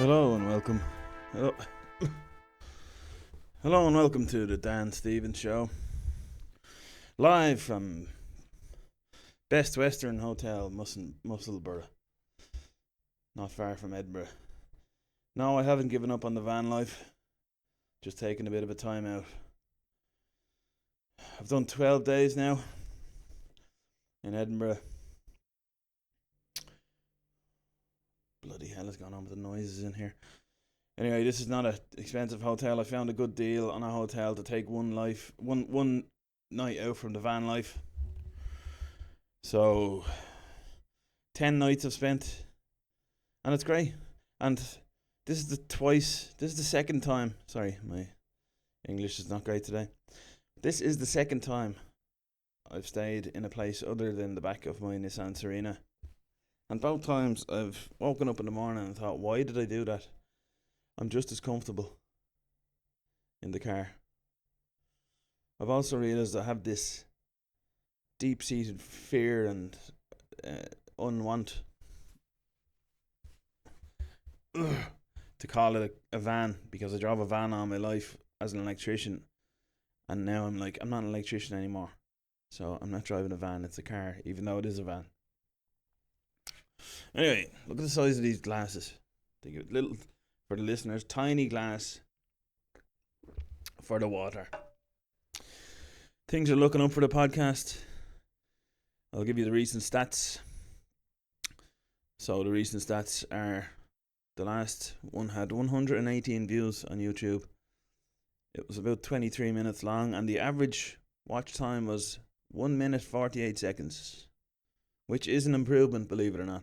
Hello and welcome. Hello. Hello and welcome to the Dan Stevens Show. Live from Best Western Hotel, Musselburgh. Not far from Edinburgh. No, I haven't given up on the van life. Just taking a bit of a time out. I've done 12 days now in Edinburgh. Bloody hell is going on with the noises in here. Anyway, this is not an expensive hotel. I found a good deal on a hotel to take one night out from the van life. So 10 nights I've spent, and it's great. And this is the second time. Sorry, my English is not great today. This is the second time I've stayed in a place other than the back of my Nissan Serena. And both times I've woken up in the morning and thought, why did I do that? I'm just as comfortable in the car. I've also realised I have this deep-seated fear and unwant to call it a van, because I drove a van all my life as an electrician, and now I'm not an electrician anymore. So I'm not driving a van, it's a car, even though it is a van. Anyway, look at the size of these glasses. They get little, for the listeners, tiny glass for the water. Things are looking up for the podcast. I'll give you the recent stats. So the recent stats are, the last one had 118 views on YouTube. It was about 23 minutes long, and the average watch time was 1 minute 48 seconds, which is an improvement, believe it or not.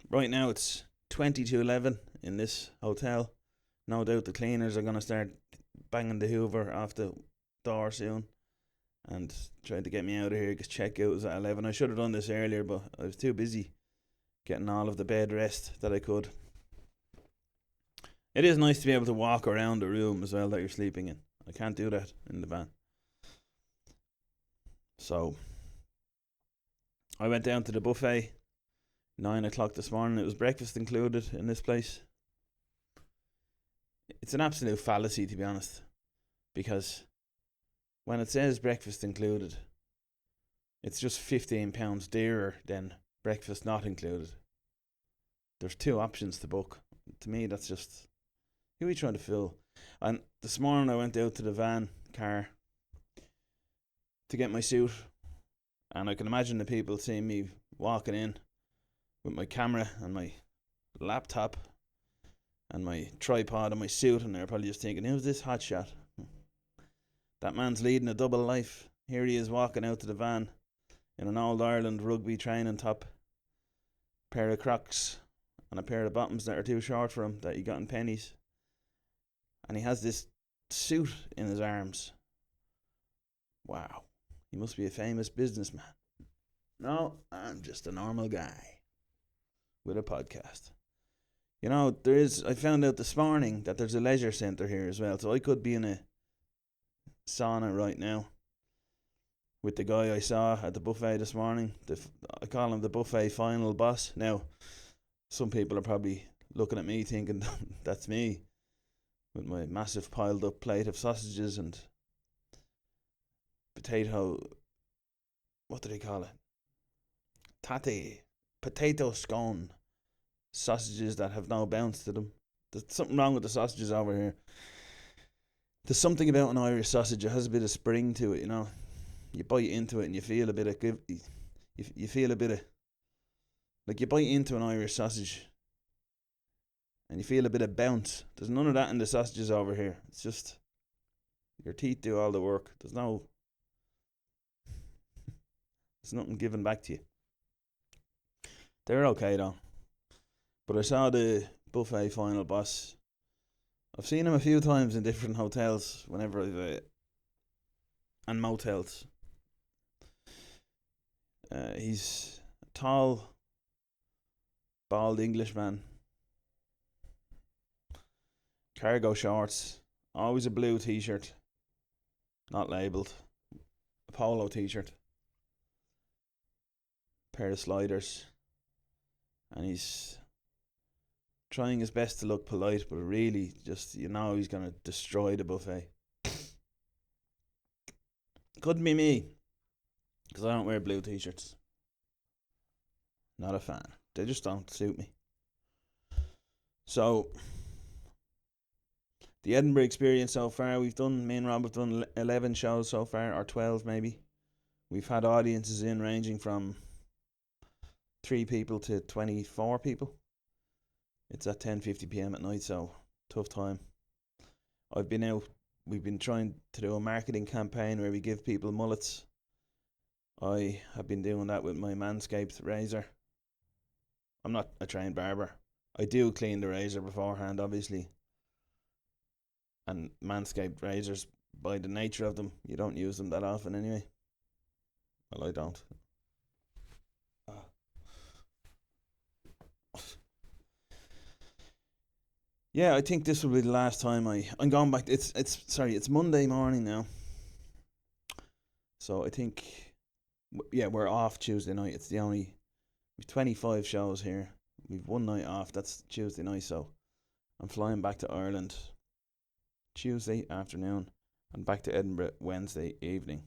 Right now it's 20 to 11 in this hotel. No doubt the cleaners are going to start banging the Hoover off the door soon and trying to get me out of here because checkout was at 11. I should have done this earlier, but I was too busy getting all of the bed rest that I could. It is nice to be able to walk around the room as well that you're sleeping in. I can't do that in the van. So I went down to the buffet 9 o'clock this morning. It was breakfast included in this place. It's an absolute fallacy, to be honest, because when it says breakfast included, it's just £15 dearer than breakfast not included. There's two options to book. To me, that's just, who are you trying to fool? And this morning I went out to the van car to get my suit, and I can imagine the people seeing me walking in with my camera and my laptop and my tripod and my suit, and they're probably just thinking, who's this hotshot? That man's leading a double life. Here he is walking out to the van in an Old Ireland rugby training top, pair of Crocs and a pair of bottoms that are too short for him that he got in pennies, and he has this suit in his arms. Wow, he must be a famous businessman. No, I'm just a normal guy with a podcast. You know, I found out this morning that there's a leisure centre here as well, so I could be in a sauna right now with the guy I saw at the buffet this morning. I call him the buffet final boss. Now, some people are probably looking at me thinking that's me with my massive piled up plate of sausages and what do they call it? Potato scone sausages that have no bounce to them. There's something wrong with the sausages over here. There's something about an Irish sausage. It has a bit of spring to it, you know. You bite into it and you feel a bit of you feel a bit of, like, you bite into an Irish sausage and you feel a bit of bounce. There's none of that in the sausages over here. It's just your teeth do all the work. There's nothing given back to you. They're okay though. But I saw the buffet final boss. I've seen him a few times in different hotels whenever and motels. He's a tall, bald Englishman. Cargo shorts. Always a blue t-shirt. Not labelled. A polo t-shirt. Pair of sliders. and he's trying his best to look polite, but really, just he's gonna destroy the buffet. Couldn't be me, because I don't wear blue t-shirts. Not a fan. They just don't suit me. So, the Edinburgh experience so far, me and Rob have done 11 shows so far, or 12 maybe. We've had audiences in ranging from 3 people to 24 people. It's at 10:50 p.m. at night, so tough time. I've been out. We've been trying to do a marketing campaign where we give people mullets. I have been doing that with my Manscaped razor. I'm not a trained barber. I do clean the razor beforehand, obviously. And Manscaped razors, by the nature of them, you don't use them that often anyway. Well, I don't. Yeah, I think this will be the last time I'm going back. It's Monday morning now. So I think, yeah, we're off Tuesday night. It's the only, we've 25 shows here. We've one night off. That's Tuesday night. So I'm flying back to Ireland Tuesday afternoon and back to Edinburgh Wednesday evening.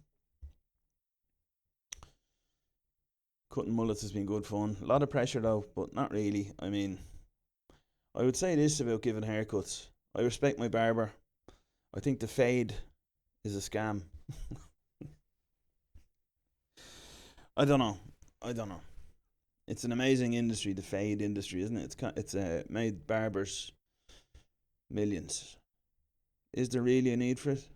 Cutting mullets has been good fun. A lot of pressure though, but not really. I mean, I would say this about giving haircuts. I respect my barber. I think the fade is a scam. I don't know. It's an amazing industry, the fade industry, isn't it? It's made barbers millions. Is there really a need for it?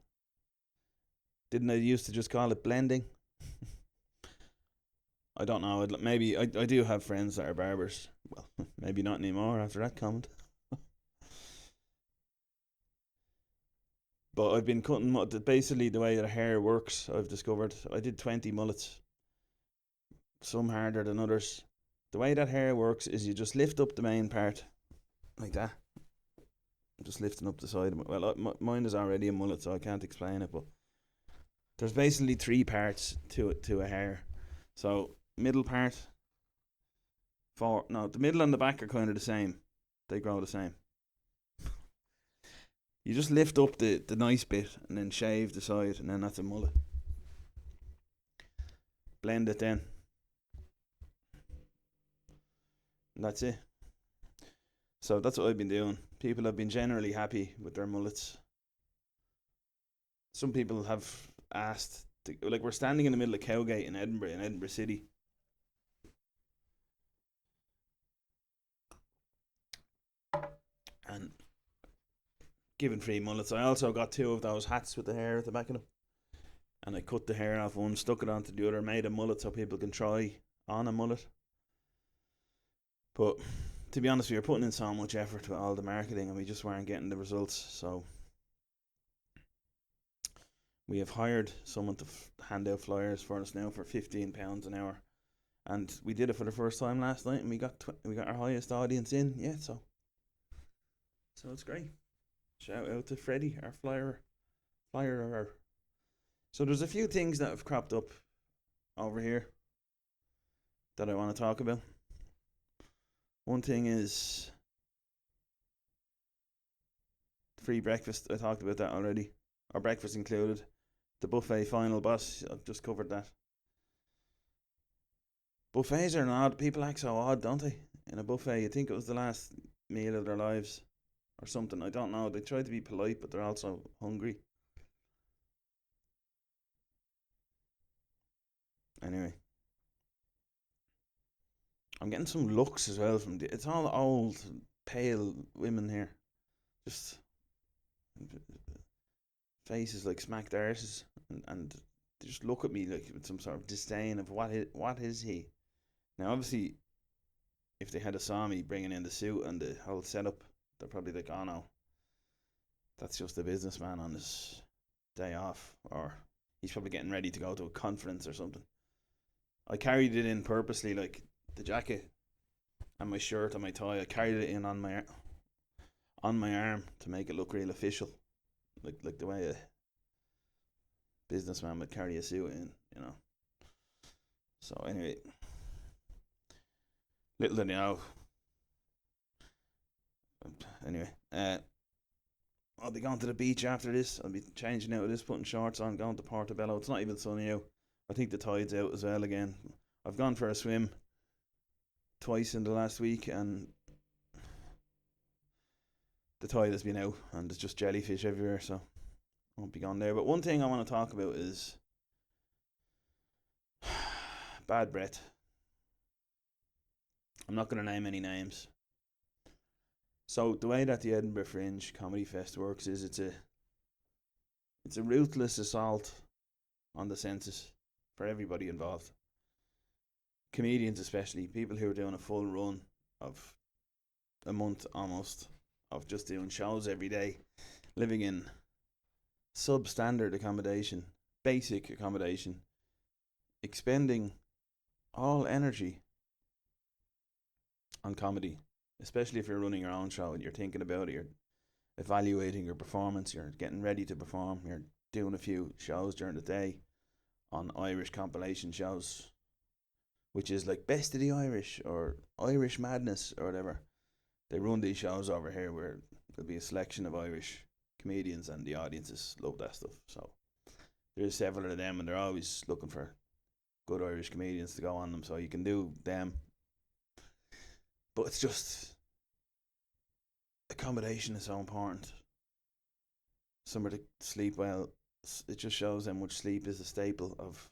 Didn't they used to just call it blending? I don't know. Maybe I do have friends that are barbers. Well, maybe not anymore after that comment. But I've been cutting basically the way that hair works. I've discovered I did 20 mullets, some harder than others. The way that hair works is you just lift up the main part like that. I'm just lifting up the side of it. Well, mine is already a mullet, so I can't explain it. But there's basically 3 parts to a hair. So middle part, the middle and the back are kind of the same. They grow the same. You just lift up the nice bit and then shave the side, and then that's a mullet. Blend it then. And that's it. So that's what I've been doing. People have been generally happy with their mullets. Some people have asked, like we're standing in the middle of Cowgate in Edinburgh City. And giving free mullets. I also got 2 of those hats with the hair at the back of them. And I cut the hair off one, stuck it onto the other, made a mullet so people can try on a mullet. But to be honest, we were putting in so much effort with all the marketing and we just weren't getting the results. So we have hired someone to hand out flyers for us now for £15 an hour. And we did it for the first time last night and we got our highest audience in yet. So it's great. Shout out to Freddie, our flyer. So there's a few things that have cropped up over here that I want to talk about. One thing is free breakfast. I talked about that already. Our breakfast included. The buffet final boss, I've just covered that. Buffets are odd. People act so odd, don't they? In a buffet, you think it was the last meal of their lives or something. I don't know. They try to be polite, but they're also hungry. Anyway, I'm getting some looks as well from it's all old, pale women here. Just faces like smacked arses, and they just look at me like with some sort of disdain of what is he? Now, obviously, if they had saw me bringing in the suit and the whole setup, they're probably like, oh no, that's just a businessman on his day off, or he's probably getting ready to go to a conference or something. I carried it in purposely, like the jacket and my shirt and my tie. I carried it in on my arm to make it look real official, like the way a businessman would carry a suit in, you know. So anyway, little did you know, Anyway, I'll be going to the beach after this. I'll be changing out of this, putting shorts on, going to Portobello. It's not even sunny out. I think the tide's out as well again. I've gone for a swim twice in the last week, and the tide has been out, and there's just jellyfish everywhere, so I won't be going there. But one thing I want to talk about is bad breath. I'm not going to name any names. So the way that the Edinburgh Fringe Comedy Fest works is it's a ruthless assault on the senses for everybody involved. Comedians especially, people who are doing a full run of a month almost of just doing shows every day, living in substandard accommodation, basic accommodation, expending all energy on comedy, especially if you're running your own show and you're thinking about it, you're evaluating your performance, you're getting ready to perform, you're doing a few shows during the day on Irish compilation shows, which is like Best of the Irish or Irish Madness or whatever. They run these shows over here where there'll be a selection of Irish comedians and the audiences love that stuff. So there's several of them and they're always looking for good Irish comedians to go on them, so you can do them. But it's just, accommodation is so important. Somewhere to sleep well. It just shows how much sleep is a staple of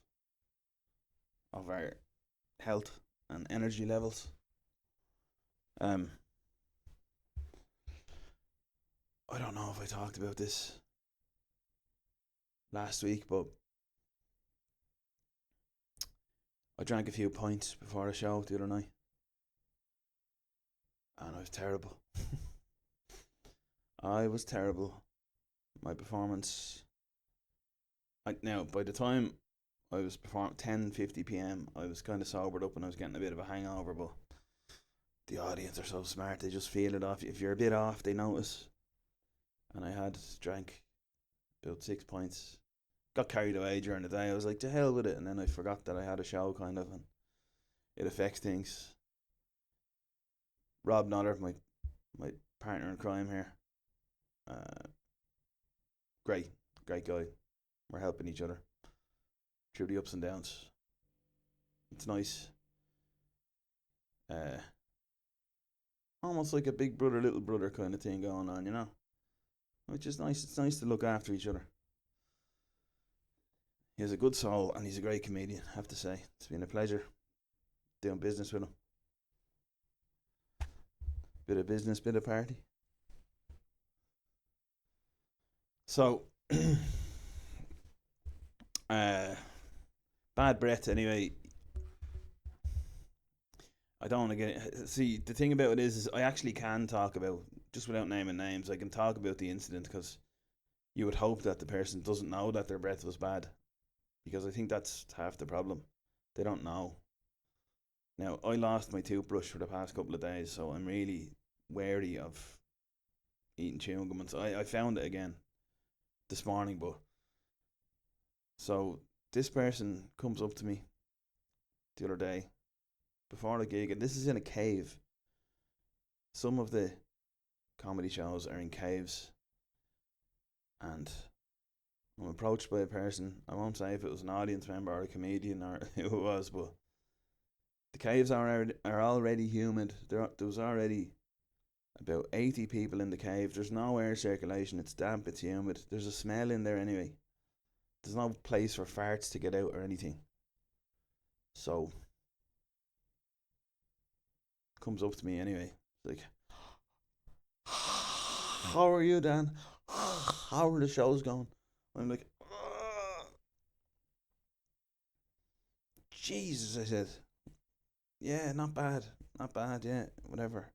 our health and energy levels. I don't know if I talked about this last week, but I drank a few pints before the show the other night, and I was terrible. I was terrible. My performance. Now, by the time I was performing 10:50 p.m, I was kind of sobered up and I was getting a bit of a hangover. But the audience are so smart; they just feel it off. If you're a bit off, they notice. And I had drank about 6 pints. Got carried away during the day. I was like, to hell with it. And then I forgot that I had a show, kind of, and it affects things. Rob Nodder, my partner in crime here, great guy. We're helping each other through the ups and downs. It's nice. Almost like a big brother, little brother kind of thing going on, you know? Which is nice. It's nice to look after each other. He has a good soul and he's a great comedian, I have to say. It's been a pleasure doing business with him. Bit of business, bit of party. So, bad breath anyway. I don't want to get. See, the thing about it is I actually can talk about, just without naming names, I can talk about the incident because you would hope that the person doesn't know that their breath was bad. Because I think that's half the problem. They don't know. Now, I lost my toothbrush for the past couple of days, so I'm really wary of eating chewing gum. And so I found it again this morning, but so this person comes up to me the other day before the gig, and this is in a cave. Some of the comedy shows are in caves, and I'm approached by a person. I won't say if it was an audience member or a comedian or who it was, but the caves are already humid. There was already about 80 people in the cave. There's no air circulation. It's damp. It's humid. There's a smell in there anyway. There's no place for farts to get out or anything. So, comes up to me anyway. It's like, how are you, Dan? How are the shows going? I'm like, Jesus, I said. Yeah, not bad. Not bad, yeah, whatever.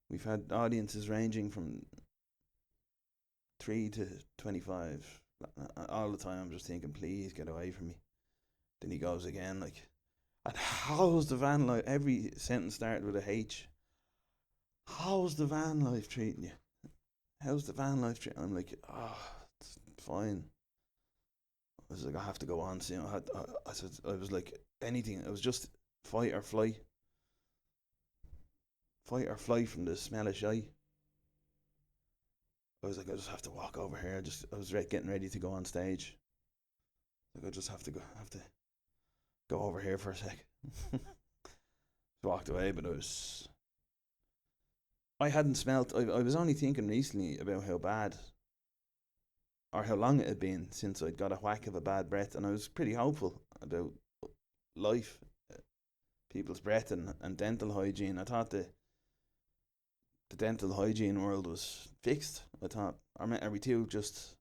We've had audiences ranging from 3 to 25. All the time I'm just thinking, please get away from me. Then he goes again, like, and how's the van life? Every sentence started with a H. How's the van life treating you? How's the van life treating? I'm like, it's fine. I was like, I have to go on soon. I said, I was like, anything. It was just fight or flight. Fight or flight from the smell of shy. I was like, I just have to walk over here. I was getting ready to go on stage. Like, I just have to go over here for a sec. Walked away, but I hadn't smelt. I was only thinking recently about how bad or how long it had been since I'd got a whack of a bad breath, and I was pretty hopeful about life, people's breath, and dental hygiene. I thought the dental hygiene world was fixed. I thought, are we too just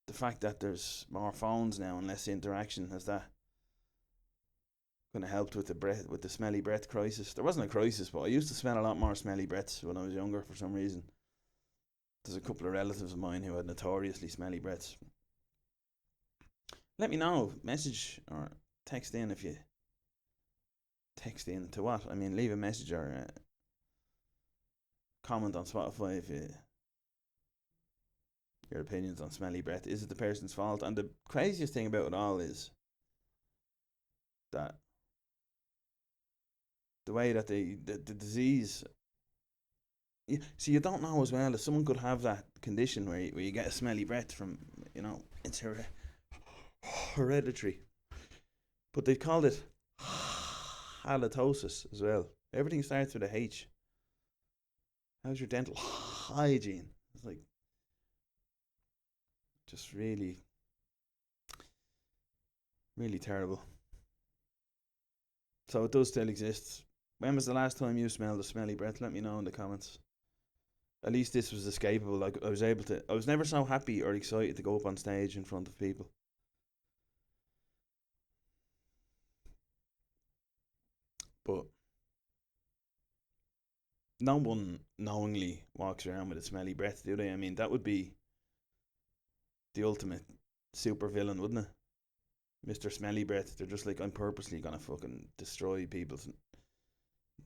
the fact that there's more phones now and less interaction, has that kind of helped with the smelly breath crisis? There wasn't a crisis, but I used to smell a lot more smelly breaths when I was younger for some reason. There's a couple of relatives of mine who had notoriously smelly breaths. Let me know, message or text in if you text in to what? I mean, leave a message or comment on Spotify if your opinions on smelly breath. Is it the person's fault? And the craziest thing about it all is that the way that the disease. See, you don't know as well if someone could have that condition where you get a smelly breath from, it's hereditary. But they called it halitosis as well. Everything starts with a H. How's your dental hygiene? It's like just really, really terrible. So it does still exist. When was the last time you smelled a smelly breath? Let me know in the comments. At least this was escapable. Like, I was never so happy or excited to go up on stage in front of people. But no one knowingly walks around with a smelly breath, do they? I mean, that would be the ultimate super villain, wouldn't it? Mr. Smelly Breath. They're just like, I'm purposely gonna fucking destroy people's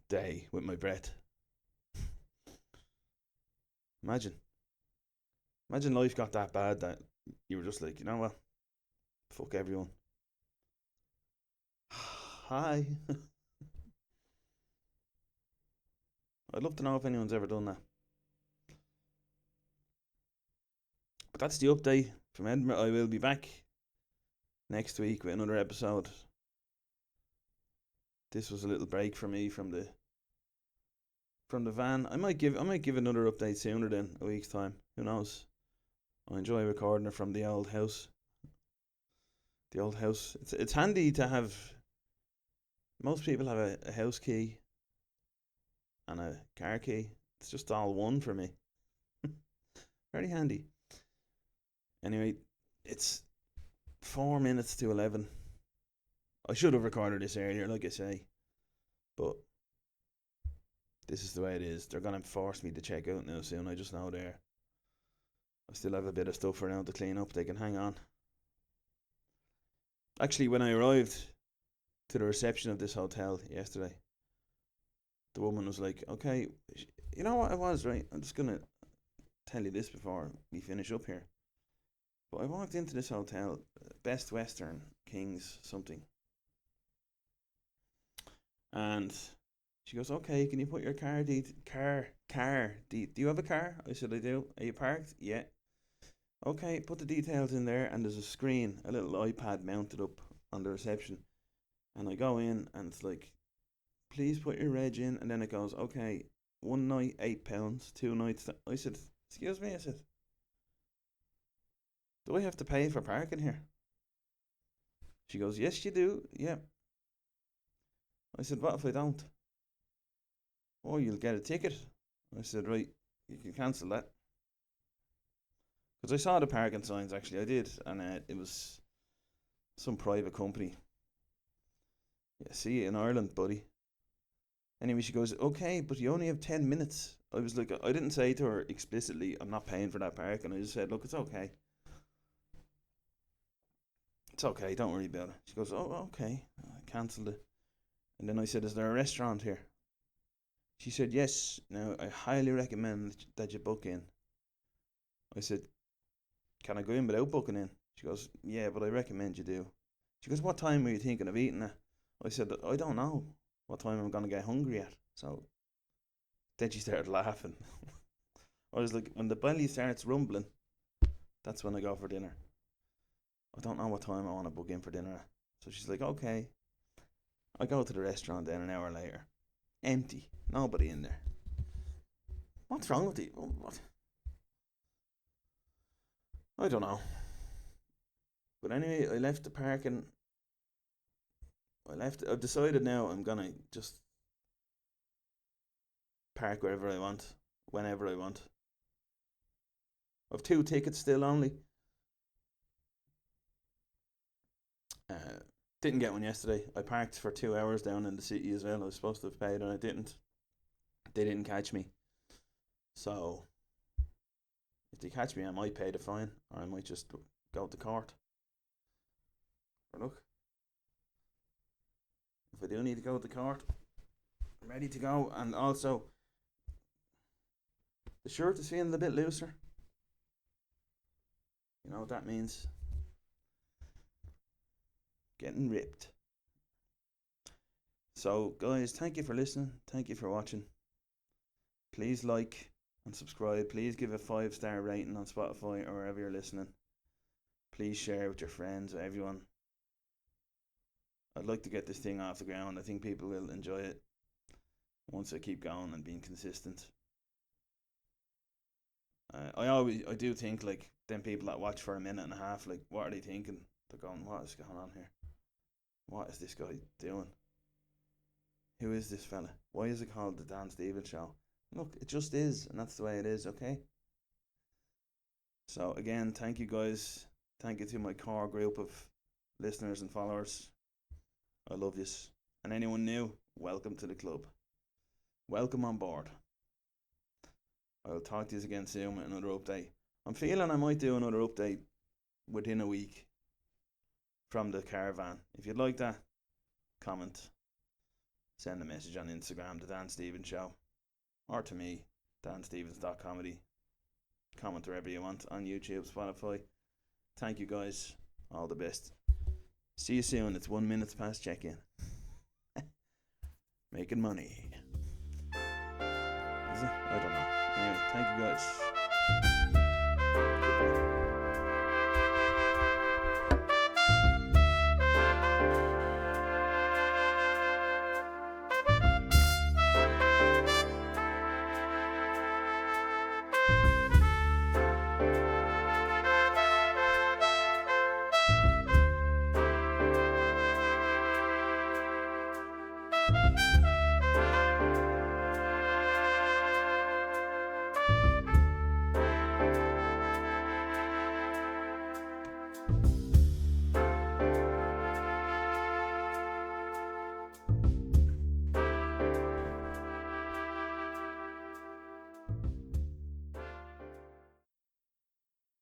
day with my breath. Imagine life got that bad that you were just like, you know what? Fuck everyone. Hi. I'd love to know if anyone's ever done that. But that's the update from Edinburgh. I will be back next week with another episode. This was a little break for me from the van. I might give another update sooner than a week's time. Who knows? I enjoy recording it from the old house. The old house. It's handy to have. Most people have a house key and a car key. It's just all one for me. Very handy. Anyway, it's 4 minutes to 11. I should have recorded this earlier, like I say, but this is the way it is. They're gonna force me to check out now soon. I just know there. I still have a bit of stuff around to clean up. They can hang on. Actually, when I arrived to the reception of this hotel yesterday, the woman was like, okay, you know what I was, right? I'm just gonna tell you this before we finish up here. But I walked into this hotel, Best Western Kings something. And she goes, okay, can you put your car do you have a car? I said, I do. Are you parked? Yeah. Okay, put the details in there, and there's a screen, a little iPad mounted up on the reception. And I go in, and it's like, please put your reg in, and then it goes, okay, 1 night £8, 2 nights. I said, excuse me, I said, do I have to pay for parking here? She goes, yes, you do. Yeah. I said, what if I don't? Oh, you'll get a ticket. I said, right, you can cancel that. Because I saw the parking signs, actually, I did, and it was some private company. Yeah, see you in Ireland, buddy. Anyway, she goes, okay, but you only have 10 minutes. I was like, I didn't say to her explicitly, I'm not paying for that parking. I just said, look, it's okay. It's okay, don't worry about it. She goes, oh, okay. I cancelled it. And then I said, is there a restaurant here? She said, yes. Now, I highly recommend that you book in. I said, can I go in without booking in? She goes, yeah, but I recommend you do. She goes, what time were you thinking of eating at? I said, I don't know what time I'm going to get hungry at. So then she started laughing. I was like, when the belly starts rumbling, that's when I go for dinner. I don't know what time I want to book in for dinner. So she's like, okay. I go to the restaurant then an hour later. Empty. Nobody in there. What's wrong with you? What? I don't know. But anyway, I left the parking. I've decided now I'm gonna just park wherever I want, whenever I want. I've 2 tickets still only. Didn't get one yesterday. I parked for 2 hours down in the city as well. I was supposed to have paid and I didn't. They didn't catch me. So if they catch me, I might pay the fine, or I might just go to court. But look, if I do need to go to court, I'm ready to go. And also, the shirt is feeling a bit looser. You know what that means? Getting ripped. So, guys, thank you for listening. Thank you for watching. Please like and subscribe. Please give a 5-star rating on Spotify or wherever you're listening. Please share with your friends, with everyone. I'd like to get this thing off the ground. I think people will enjoy it once I keep going and being consistent. I do think, like, them people that watch for a minute and a half, like, what are they thinking? They're going, what is going on here? What is this guy doing? Who is this fella? Why is it called the Dan Stevens Show? Look, it just is, and that's the way it is, okay? So again, thank you guys. Thank you to my core group of listeners and followers. I love yous. And anyone new, welcome to the club. Welcome on board. I'll talk to you again soon with another update. I'm feeling I might do another update within a week from the caravan. If you'd like that, comment. Send a message on Instagram, The Dan Stevens Show. Or to me, danstevens.comedy. Comment wherever you want on YouTube, Spotify. Thank you guys. All the best. See you soon. It's 1 minute past check-in. Making money. Is it? I don't know. Anyway, thank you guys.